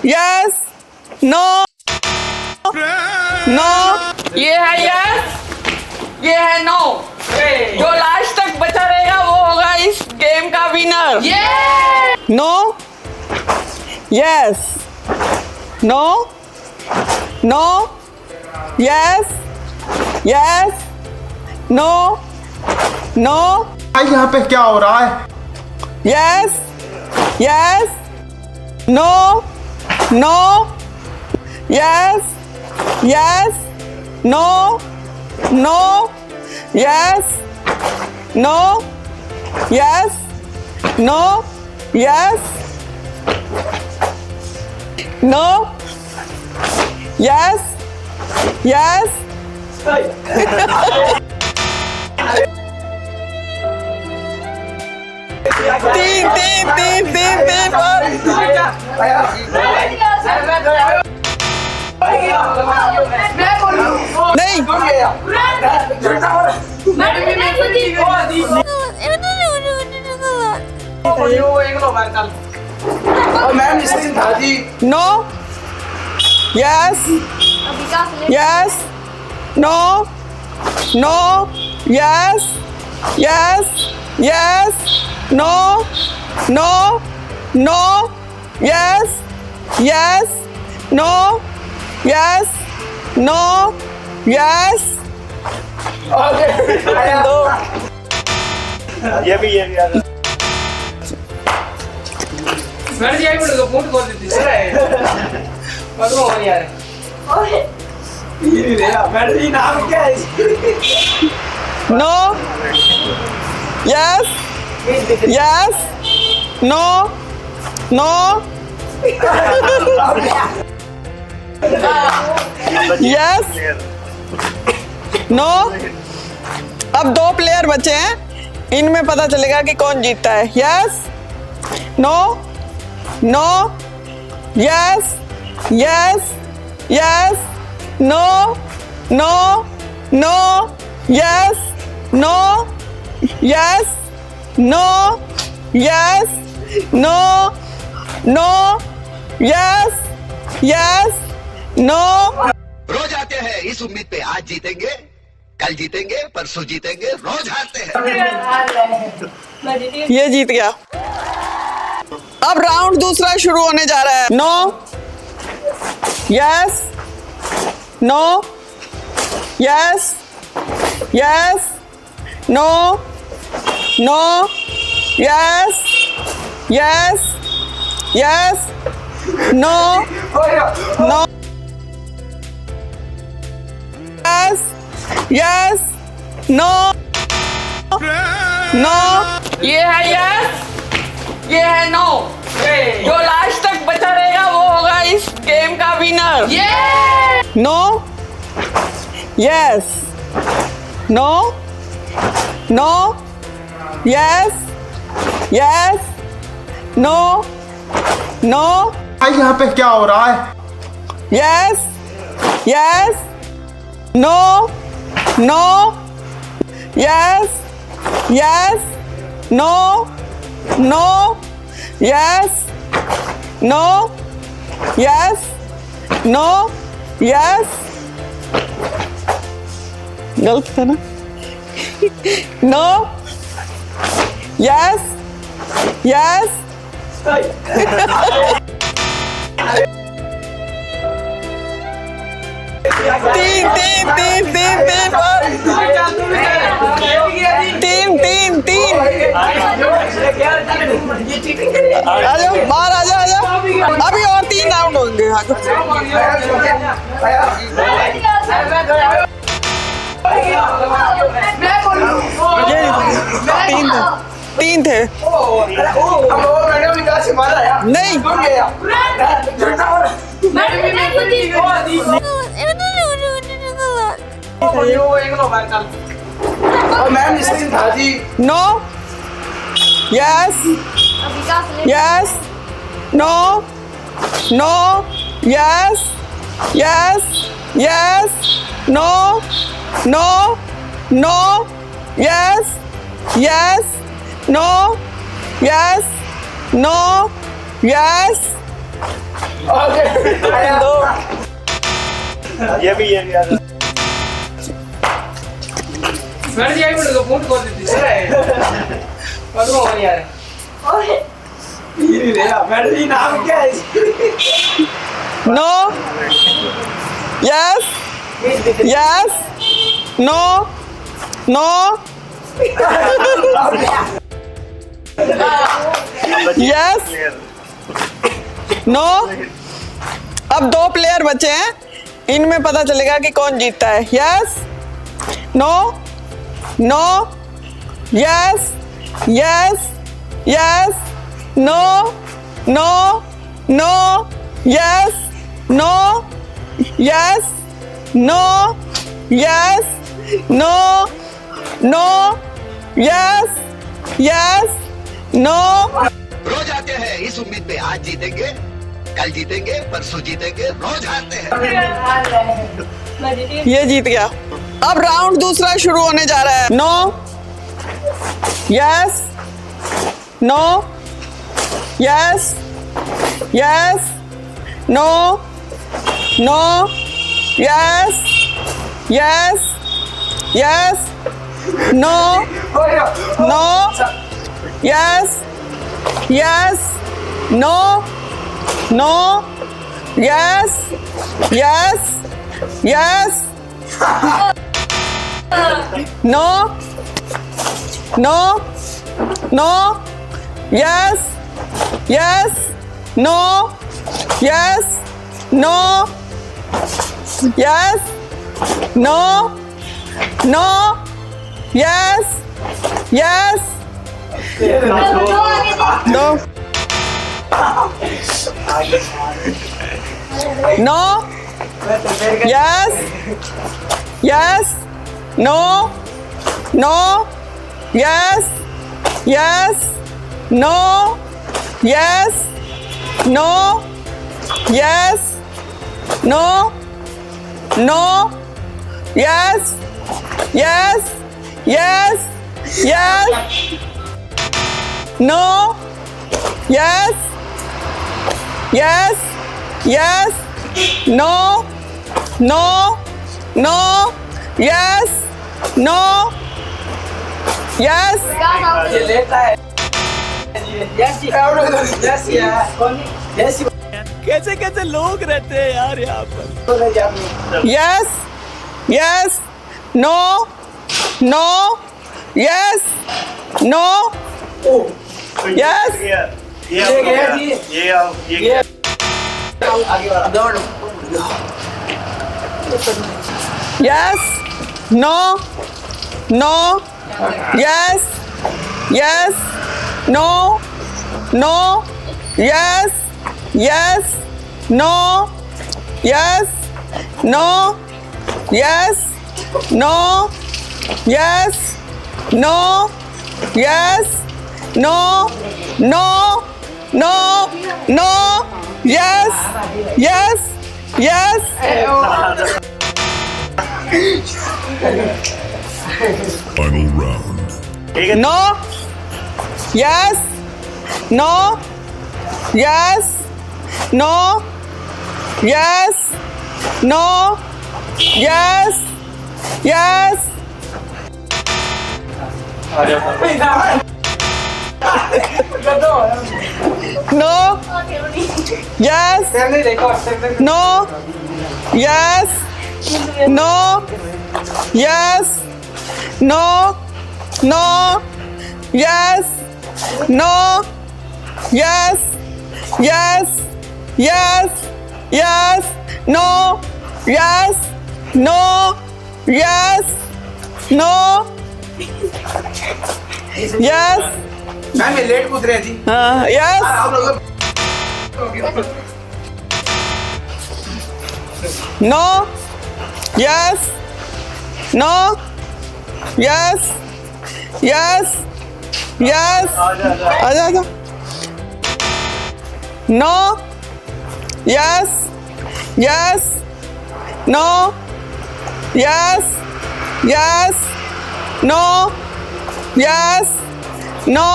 Yes, no, no, ये है yes, ये है नो। जो लास्ट तक बचा रहेगा वो होगा इस गेम का winner. No, yes, no, no, yes, yes, no, no, यहाँ पे क्या हो रहा है? Yes, yes, no, no, yes, yes, no, no, yes, no, yes, no, yes, no, yes, yes. तीन तीन तीन तीन तीन नहीं no, yes, yes, no, no, yes, yes, yes, no, no, no, yes, yes, no, yes, no, yes. ये भी madam जी आई बोलो phone खोल देती है मगरो हो यार मैडम जी नाम क्या है? No, yes, yes, no, no, yes, no. अब 2 प्लेयर बचे हैं, इनमें पता चलेगा कि कौन जीतता है। Yes, no, no, yes, yes, yes, no, no, no, yes, no, yes, no, yes, no, no, yes, yes, no. रोज आते हैं इस उम्मीद पे आज जीतेंगे, कल जीतेंगे, परसों जीतेंगे, रोज हारते हैं। ये जीत गया। अब राउंड दूसरा शुरू होने जा रहा है। No, yes, no, yes, yes, no, no, yes, yes, yes, no, no, yes, yes, no, no, ये है यस, ये है नो। जो लास्ट तक बचा रहेगा वो होगा इस गेम का winner. No, yes, no, no, yes, yes, no, no, यहाँ पे क्या हो रहा है? Yes, yes, no, no, yes, yes, no, no, yes, no, yes, no, yes. गलत था ना? नो, यस, यस, तीन तीन तीन तीन तीन तीन तीन तीन आ जाओ बाहर, आ जाओ, आ जाओ। अभी और 3 राउंड होंगे। तीन थे नहीं no, yes, yes, no, no, yes, yes, yes, no, no, no, yes, yes, no, yes, no, yes. भी है यार स्मृति आई बोलो पूंछ खोल देती सर पद्मा हो यार ये रे स्मृति नाम क्या है no yes yes no no yes no. अब 2 प्लेयर बचे हैं, इनमें पता चलेगा कि कौन जीतता है। Yes no no yes yes yes no no no yes no yes no yes no no yes yes no. रोज आते हैं इस उम्मीद पे आज जीतेंगे कल जीतेंगे परसों जीतेंगे रोज हारते हैं। ये जीत गया। अब राउंड दूसरा शुरू होने जा रहा है। No yes no yes yes no no yes yes yes no no yes yes no no yes yes yes no no no yes yes no yes no yes no no yes yes no no yes yes no no yes yes no yes no yes no no yes yes yes yes no yes yes yes no no no yes no yes ये लेता है yes yes yes कैसे कैसे लोग रहते हैं यार यहाँ पर। Yes yes no no yes no yes ये गया जी ये आगे वाला दौड़ yes no no yes yes no no yes yes no yes no yes no yes no yes no no no no yes yes yes Final round. No yes no yes no yes no yes yes no yes नहीं देखो no yes no yes no no yes no yes yes yes yes no yes no yes no yes ma'am ये लेट कूद रहे थी yes आप लोग no yes no yes yes yes आजा आजा no yes yes no yes yes no yes no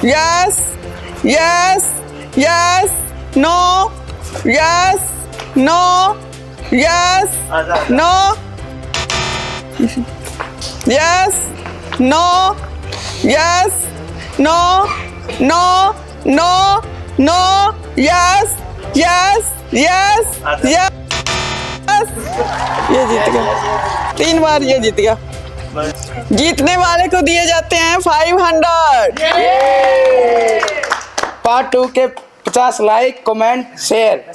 yes yes yes no yes no yes no yes no yes no no no no yes yes yes yes ये जीत गया 3 बार ये जीत गया जीतने वाले को दिए जाते हैं 500 पार्ट 2 के 50 लाइक कमेंट शेयर